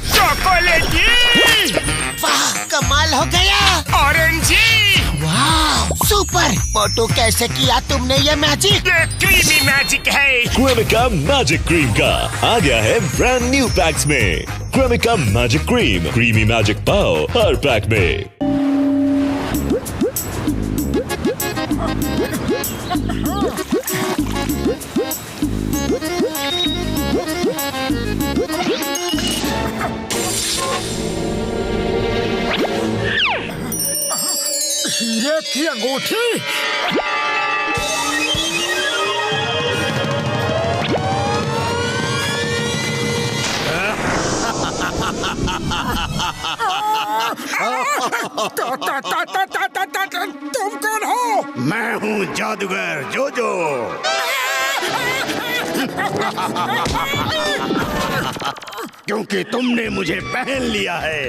चॉकलेटी! वाह, कमाल हो गया। ऑरेंजी! वाह, सुपर। मोटू, कैसे किया तुमने ये मैजिक? ये क्रीमी मैजिक है। क्रेमिका मैजिक क्रीम का आ गया है ब्रांड न्यू पैक्स में। Cremica magic cream, creamy magic पाओ हर पैक में। हीरे की अंगूठी। तुम कौन हो? मैं हूँ जादूगर जोजो। क्योंकि तुमने मुझे पहन लिया है,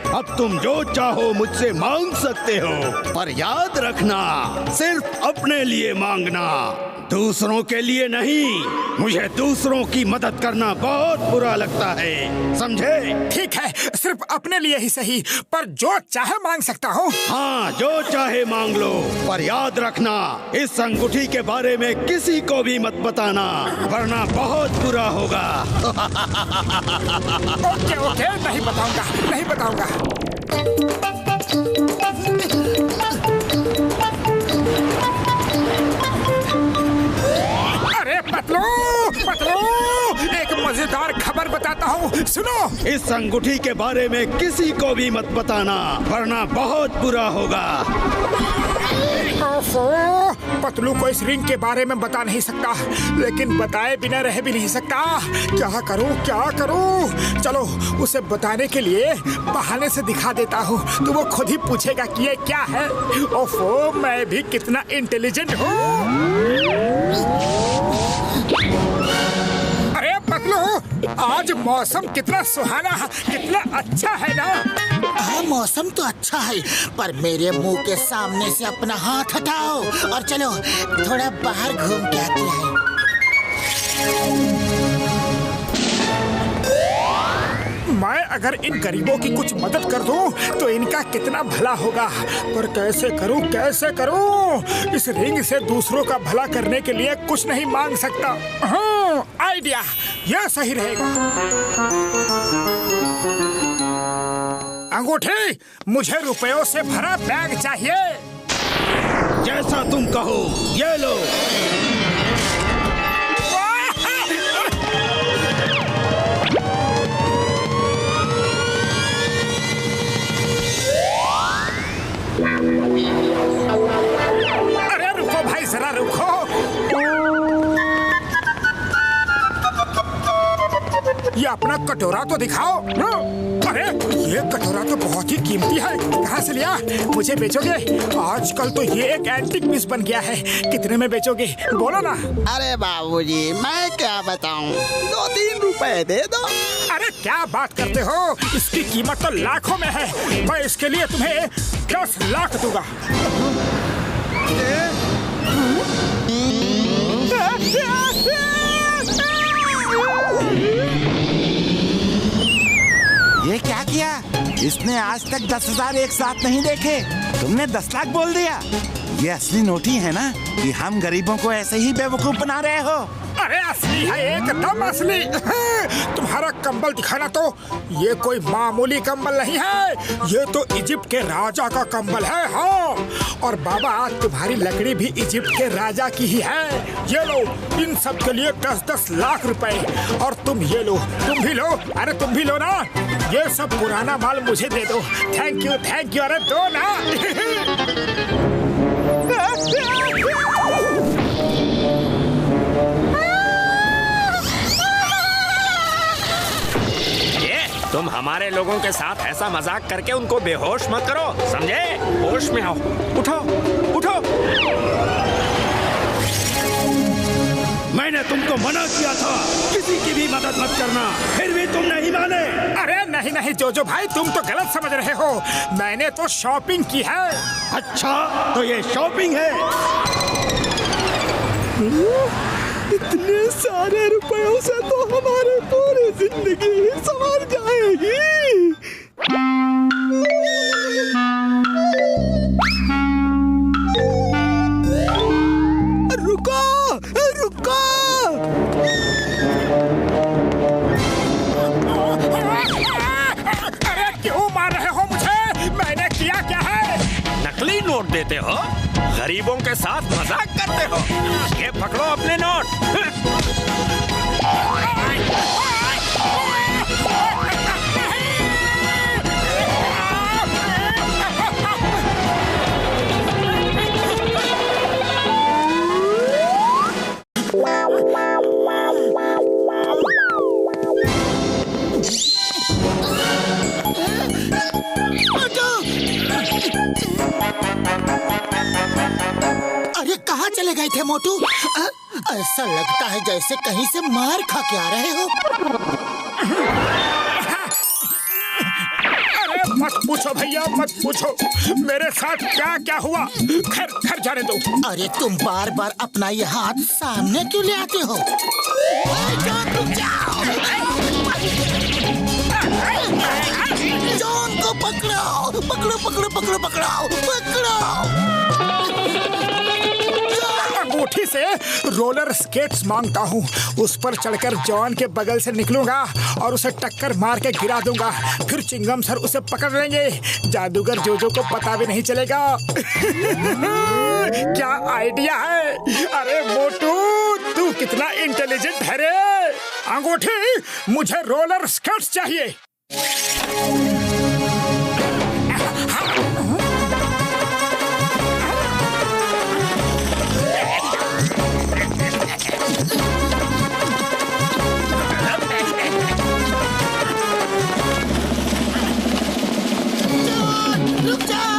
अब तुम जो चाहो मुझसे मांग सकते हो, पर याद रखना सिर्फ अपने लिए मांगना, दूसरों के लिए नहीं। मुझे दूसरों की मदद करना बहुत बुरा लगता है, समझे? ठीक है, सिर्फ अपने लिए ही सही, पर जो चाहे मांग सकता हूँ। हाँ, जो चाहे मांग लो, पर याद रखना इस अंगूठी के बारे में किसी को भी मत बताना, वरना बहुत बुरा होगा। ओके ओके, नहीं बताऊंगा, नहीं बताऊंगा। अरे पतलू, पतलू, एक मजेदार खबर बताता हूँ, सुनो। इस अंगूठी के बारे में किसी को भी मत बताना, वरना बहुत बुरा होगा। ओफो, पतलू को इस रिंग के बारे में बता नहीं सकता, लेकिन बताए बिना रह भी नहीं सकता। क्या करूं, क्या करूं? चलो उसे बताने के लिए बहाने से दिखा देता हूं, तो वो खुद ही पूछेगा कि ये क्या है। ओफो, मैं भी कितना इंटेलिजेंट हूं। अरे पतलू, आज मौसम कितना सुहाना, कितना अच्छा है ना? हाँ, मौसम तो अच्छा है, पर मेरे मुंह के सामने से अपना हाथ हटाओ और चलो थोड़ा बाहर घूम के आते हैं। मैं अगर इन गरीबों की कुछ मदद कर दूं, तो इनका कितना भला होगा। पर कैसे करूं, कैसे करूं? इस रिंग से दूसरों का भला करने के लिए कुछ नहीं मांग सकता। हाँ, आइडिया, यह सही रहेगा। अंगूठी, मुझे रुपयों से भरा बैग चाहिए। जैसा तुम कहो, ये लो। अरे रुको भाई, जरा रुको। ये अपना कटोरा तो दिखाओ। अरे ये कटोरा तो बहुत ही कीमती है, कहाँ से लिया? मुझे बेचोगे? आजकल तो ये एक एंटीक पीस बन गया है। कितने में बेचोगे, बोलो ना। अरे बाबूजी, मैं क्या बताऊं, 2-3 रुपए दे दो। अरे क्या बात करते हो, इसकी कीमत तो लाखों में है। मैं इसके लिए तुम्हें 10 लाख दूंगा। ये क्या किया? इसने आज तक 10,000 एक साथ नहीं देखे, तुमने 10 लाख बोल दिया। ये असली नोट ही है ना कि हम गरीबों को ऐसे ही बेवकूफ बना रहे हो? अरे असली है, एकदम असली। तुम्हारा कंबल दिखाना, तो ये कोई मामूली कंबल नहीं है, ये तो इजिप्ट के राजा का कंबल है। हाँ, और बाबा तुम्हारी लकड़ी भी इजिप्ट के राजा की ही है। ये लो, इन सब के लिए 10-10 लाख रुपए। और तुम ये लो, तुम भी लो। अरे तुम भी लो ना, ये सब पुराना माल मुझे दे दो। Thank you, thank you. अरे दो ना। तुम हमारे लोगों के साथ ऐसा मजाक करके उनको बेहोश मत करो, समझे? होश में आओ, उठो, उठो। मैंने तुमको मना किया था, किसी की भी मदद मत करना, फिर भी तुम नहीं माने। अरे नहीं नहीं जोजो भाई, तुम तो गलत समझ रहे हो। मैंने तो शॉपिंग की है। अच्छा, तो ये शॉपिंग है? इतने सारे रुपयों से तो हमारी पूरी जिंदगी संवर जाएगी। रुको, रुको। अरे क्यों मार रहे हो मुझे? मैंने किया क्या है? नकली नोट देते हो, गरीबों के साथ मजाक करते हो। ये पकड़ो अपने नोट। अरे कहाँ चले गए थे मोटू? ऐसा लगता है जैसे कहीं से मार खा के आ रहे हो। अरे मत पूछो भैया, मत पूछो मेरे साथ क्या क्या हुआ। खैर जाने दो। अरे तुम बार बार अपना ये हाथ सामने क्यों ले आते हो? जॉन को पकड़ो, पकड़ो पकड़ो पकड़ो पकड़ो पकड़ो। अंगूठी से रोलर स्केट्स मांगता हूँ। उस पर चढ़कर जॉन के बगल से निकलूंगा और उसे टक्कर मार के गिरा दूंगा। फिर चिंगम सर उसे पकड़ लेंगे। जादूगर जोजो को पता भी नहीं चलेगा। क्या आइडिया है? अरे मोटू, तू कितना इंटेलिजेंट है रे। अंगूठी, मुझे रोलर स्केट्स चाहिए। रुक जाओ।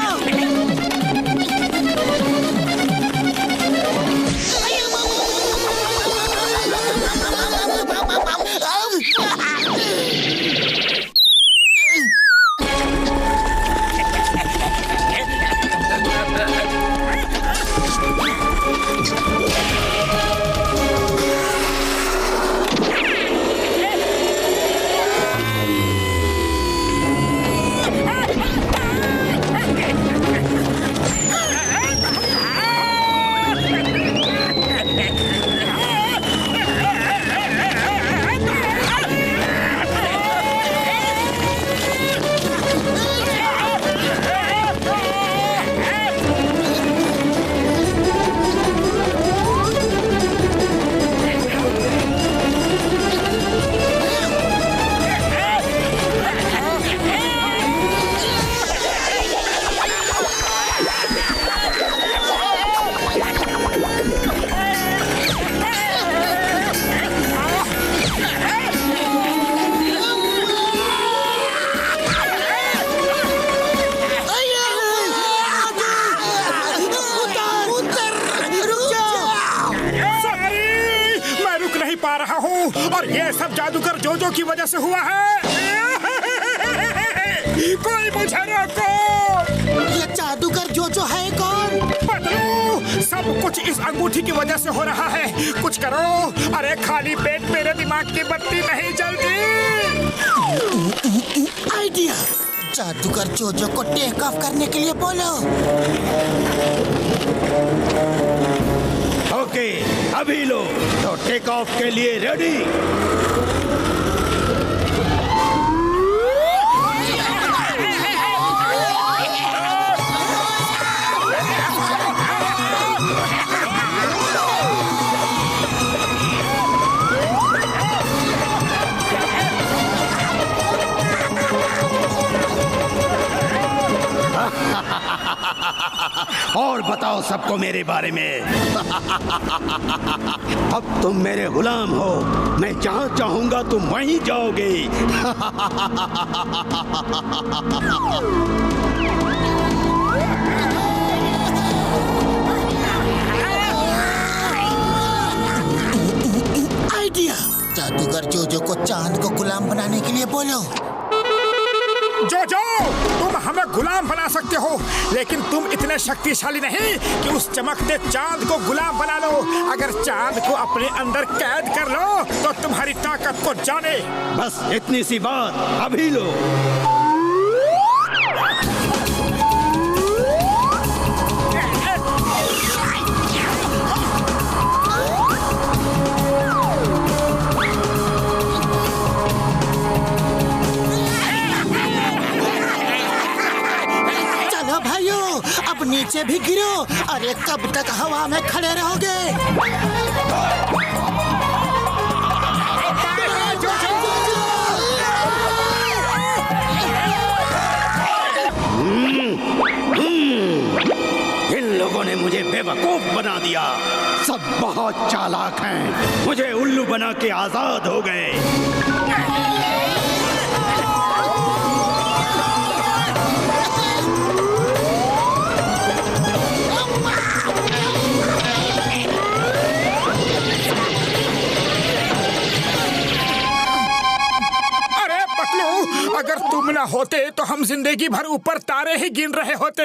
और ये सब जादूगर जोजो की वजह से हुआ है। कोई मुझे रोको। ये जादूगर जोजो है कौन? बदलू, सब कुछ इस अंगूठी की वजह से हो रहा है। कुछ करो। अरे खाली पेट मेरे दिमाग की बत्ती नहीं जलती। आइडिया, जादूगर जोजो को टेक ऑफ करने के लिए बोलो। ओके, अभी लो तो टेक ऑफ के लिए रेडी। और बताओ सबको मेरे बारे में। अब तुम मेरे गुलाम हो। मैं जहाँ चाहूंगा तुम वहीं जाओगे। आइडिया, जादूगर जोजो को चांद को गुलाम बनाने के लिए बोलो। जो तुम हमें गुलाम बना सकते हो, लेकिन तुम इतने शक्तिशाली नहीं कि उस चमकते चांद को गुलाम बना लो। अगर चांद को अपने अंदर कैद कर लो तो तुम्हारी ताकत को जाने। बस इतनी सी बात, अभी लो। अब नीचे भी गिरो। अरे कब तक हवा में खड़े रहोगे? इन लोगों ने मुझे बेवकूफ बना दिया। सब बहुत चालाक हैं। मुझे उल्लू बना के आजाद हो गए। अगर तुम ना होते तो हम जिंदगी भर ऊपर तारे ही गिन रहे होते।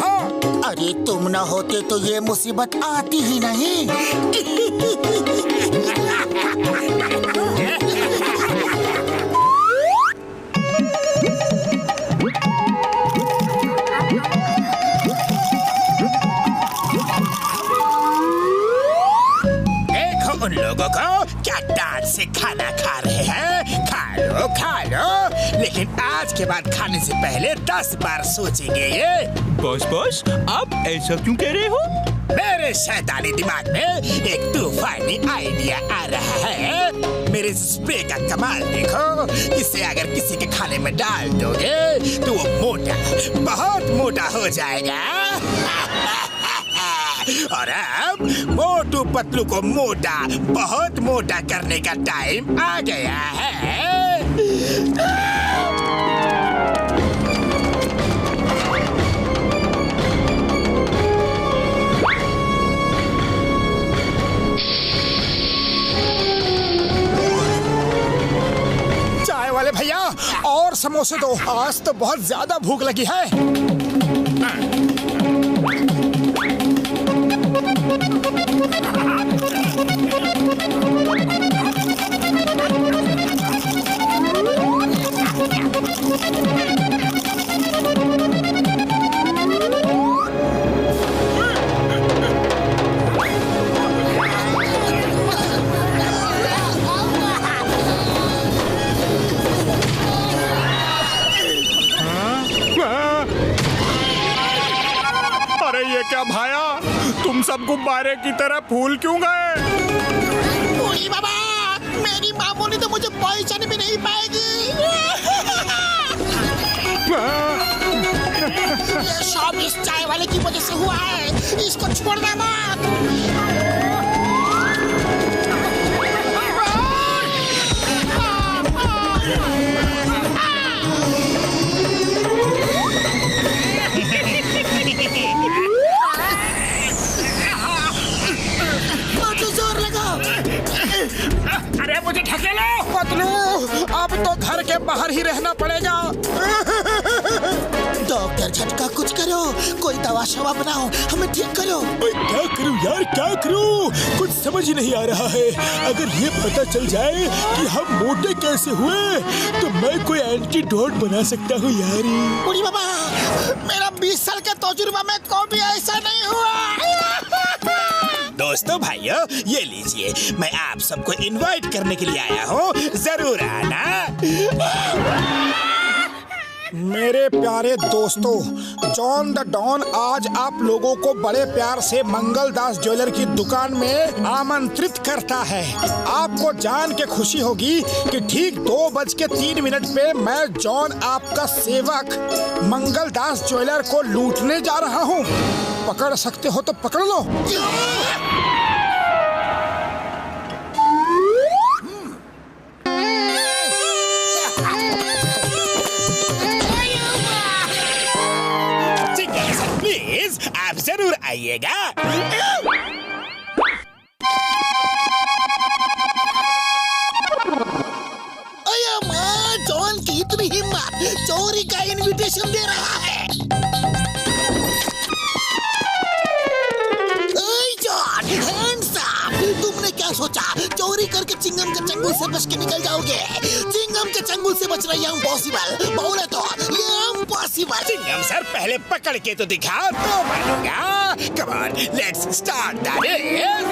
हाँ। अरे तुम ना होते तो ये मुसीबत आती ही नहीं। देखो उन लोगों को क्या डांट से खाना खा रहे हैं। खा लो, लेकिन आज के बाद खाने से पहले 10 बार सोचेंगे ये। बॉस आप ऐसा क्यों कह रहे हो? मेरे शैतानी दिमाग में एक तूफानी आइडिया आ रहा है। मेरे स्प्रे का कमाल देखो। इसे अगर किसी के खाने में डाल दोगे तो वो मोटा, बहुत मोटा हो जाएगा। और अब मोटू पतलू को मोटा, बहुत मोटा करने का टाइम आ गया है। चाय वाले भैया और समोसे दो, आज तो बहुत ज्यादा भूख लगी है। क्या भाया, तुम सब गुब्बारे की तरह फूल क्यों गए? ओली बाबा, मेरी मामूली तो मुझे पहचान भी नहीं पाएगी। ये सब इस चाय वाले की वजह से हुआ है। इसको छोड़ना मत। अरे मुझे ढकेलो पतलू, अब तो घर के बाहर ही रहना पड़ेगा। डॉक्टर झटका कुछ करो, कोई दवा शवा बनाओ, हमें ठीक करो। क्या करूं यार, क्या करूं, कुछ समझ ही नहीं आ रहा है। अगर ये पता चल जाए कि हम मोटे कैसे हुए तो मैं कोई एंटीडोट बना सकता हूँ यार। बुढ़ी बाबा, मेरा 20 साल का तजुर्बा में कभी ऐसा नहीं हुआ। दोस्तों भाइयों, ये लीजिए, मैं आप सबको इनवाइट करने के लिए आया हूँ, जरूर आना। मेरे प्यारे दोस्तों, जॉन द डॉन आज आप लोगों को बड़े प्यार से मंगलदास ज्वेलर की दुकान में आमंत्रित करता है। आपको जान के खुशी होगी कि ठीक 2:03 पे मैं जॉन आपका सेवक मंगलदास ज्वेलर को लूटने जा रहा हूँ। पकड़ सकते हो तो पकड़ लो। प्लीज आप जरूर आइएगा। अया माँ, जॉन की इतनी हिम्मत, चोरी का इनविटेशन दे रहा है। ओए जॉन, हैंड्स अप। तुमने क्या सोचा चोरी करके चिंगम के चंगुल से बच के निकल जाओगे? चिंगम के चंगुल से बचना ये इम्पॉसिबल, बोले तो ये इम्पॉसिबल। चिंगम सर पहले पकड़ के तो दिखा तो मानूंगा। Come on, let's start the race.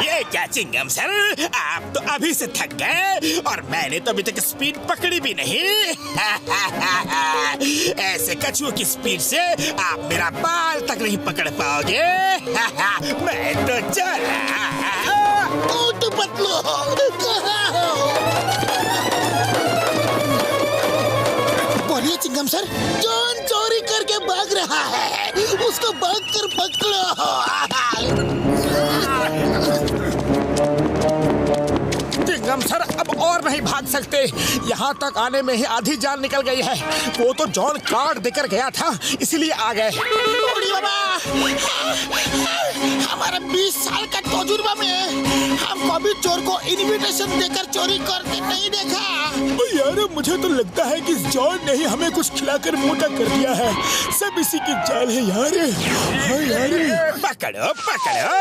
ये क्या चिंगम सर, आप तो अभी से थक गए और मैंने तो अभी तक स्पीड पकड़ी भी नहीं। ऐसे कछुओं की स्पीड से आप मेरा बाल तक नहीं पकड़ पाओगे। मैं तो चला। मोटू पतलू कहाँ हो? बोलिए चिंगम सर। जॉन चोरी करके भाग रहा है, उसको भाग कर पकड़ो। चिंगम सर अब और नहीं भाग सकते, यहाँ तक आने में ही आधी जान निकल गई है। वो तो जॉन कार्ड देकर गया था इसलिए आ गए। बाबा, हमारे 20 साल का तजुर्बा में हमको अभी चोर को इनविटेशन देकर चोरी करते नहीं देखा। यार मुझे तो लगता है कि जॉन ने ही हमें कुछ खिलाकर मोटा कर दिया है। सब इसी की चाल है यार। हाँ यार। पकड़ो पकड़ो,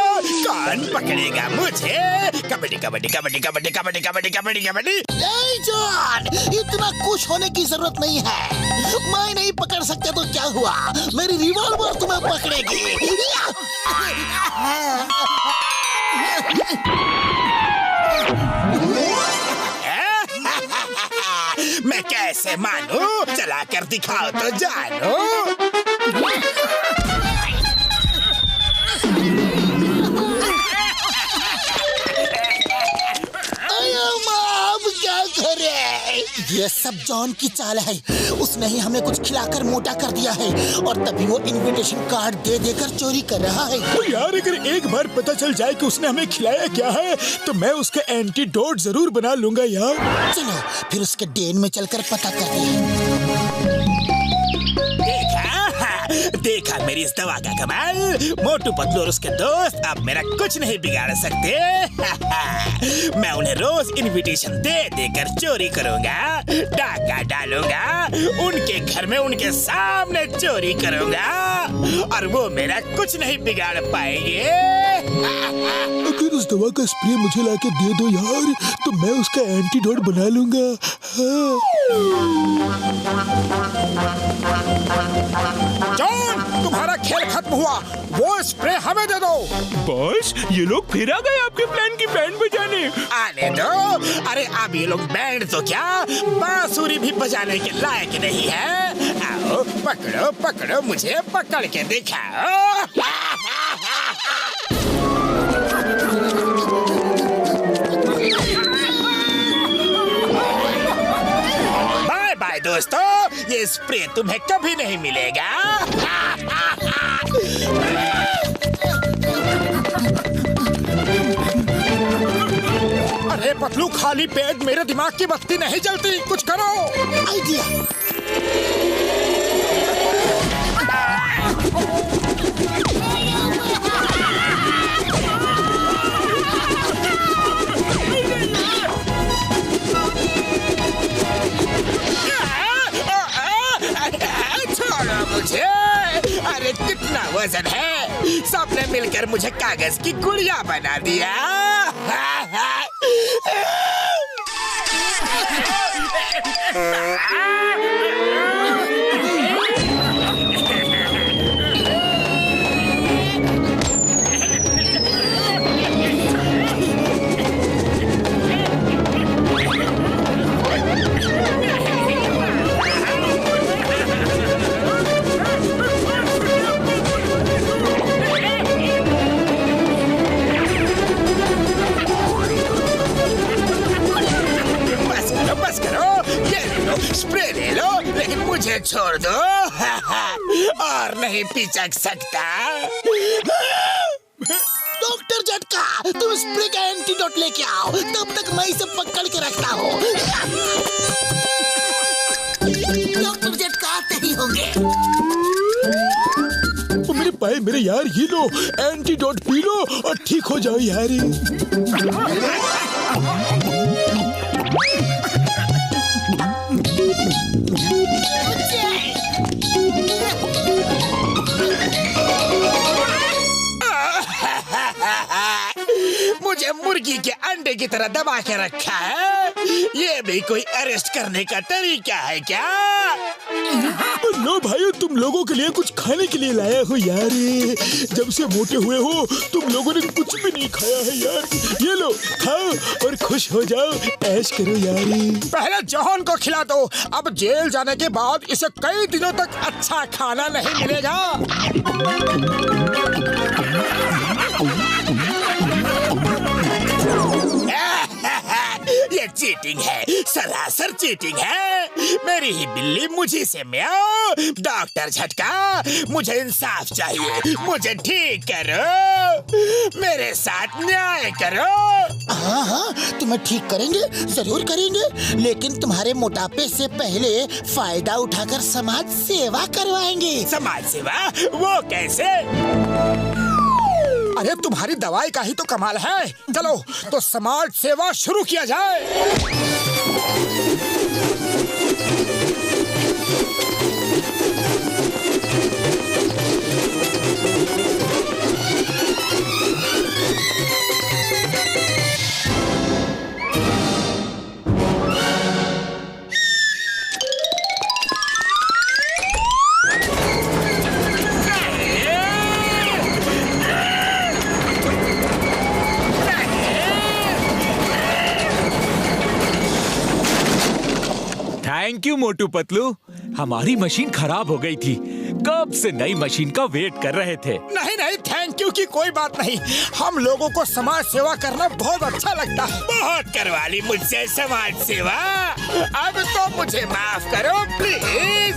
कौन पकड़ेगा मुझे? कबड्डी कबड्डी कबड्डी कबड्डी कबड्डी कबड्डी कबड्डी कबड्डी। नहीं जॉन, इतना खुश होने की जरूरत नहीं है। मैं नहीं पकड़ सकते तो क्या हुआ, मेरी रिवॉल्वर तुम्हें पकड़ेगी। मैं कैसे मानूं? चला कर दिखाओ तो जानो। क्या करे? ये सब जॉन की चाल है। उसने ही हमें कुछ खिलाकर मोटा कर दिया है और तभी वो इनविटेशन कार्ड दे देकर चोरी कर रहा है। तो यार अगर एक बार पता चल जाए कि उसने हमें खिलाया क्या है तो मैं उसका एंटीडोट जरूर बना लूंगा यार। चलो फिर उसके डेन में चलकर पता करते हैं। देखा मेरी इस दवा का कमाल। मोटू पतलू और उसके दोस्त अब मेरा कुछ नहीं बिगाड़ सकते। मैं उन्हें रोज इनविटेशन दे देकर चोरी करूंगा, डाका डालूंगा, उनके घर में उनके सामने चोरी करूंगा और वो मेरा कुछ नहीं बिगाड़ पाएंगे। अगर उस दवा का स्प्रे मुझे लाके दे दो यार तो मैं उसका एंटीडोट बना लूंगा। जॉन, तुम्हारा खेल खत्म हुआ, वो स्प्रे हमें दे दो। बॉस, ये लोग फिर आ गए आपके प्लान की बैंड बजाने। आने दो। अरे अब ये लोग बैंड तो क्या बांसुरी भी बजाने के लायक नहीं है। आओ पकड़ो पकड़ो, मुझे पकड़ के दिखाओ। बाय बाय दोस्तों, ये स्प्रे तुम्हें कभी नहीं मिलेगा। अरे पतलू, खाली पेट मेरे दिमाग की बत्ती नहीं जलती, कुछ करो। आइडिया। छोड़ो मुझे। अरे कितना वजन है, सबने मिलकर मुझे कागज की गुड़िया बना दिया। स्प्रे ले लो, लेकिन नहीं पिचक सकता। डॉक्टर झटका, तुम स्प्रे का एंटीडोट लेके आओ, तब तक मैं इसे पकड़ के रखता हूँ। डॉक्टर झटका आते ही होंगे। मेरे पाए मेरे यार, ये लो एंटीडोट पी लो और ठीक हो जाओ यार। मुझे मुर्गी के अंडे की तरह दबा के रखा है। ये भी कोई अरेस्ट करने का तरीका है क्या? लो भाइयों, तुम लोगों के लिए कुछ खाने के लिए लाया हो यार। जब से मोटे हुए हो तुम लोगों ने कुछ भी नहीं खाया है यार। ये लो खाओ और खुश हो जाओ, ऐश करो यार। पहले जॉन को खिला दो, अब जेल जाने के बाद इसे कई दिनों तक अच्छा खाना नहीं मिलेगा। ये चीटिंग है, सरासर चीटिंग है। मेरी ही बिल्ली मुझी से म्याऊं। डॉक्टर झटका, मुझे इंसाफ चाहिए, मुझे ठीक करो, मेरे साथ न्याय करो। हाँ हाँ, तुम्हें ठीक करेंगे, जरूर करेंगे, लेकिन तुम्हारे मोटापे से पहले फायदा उठाकर समाज सेवा करवाएंगे। समाज सेवा? वो कैसे? अरे तुम्हारी दवाई का ही तो कमाल है। चलो तो समाज सेवा शुरू किया जाए। थैंक यू मोटू पतलू, हमारी मशीन खराब हो गई थी, कब से नई मशीन का वेट कर रहे थे। नहीं नहीं, थैंक यू की कोई बात नहीं। हम लोगों को समाज सेवा करना बहुत अच्छा लगता है। बहुत करवा ली मुझसे समाज सेवा, अब तो मुझे माफ करो please.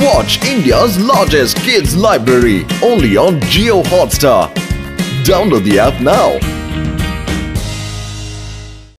Watch India's largest kids library only on Jio Hotstar. Download the app now.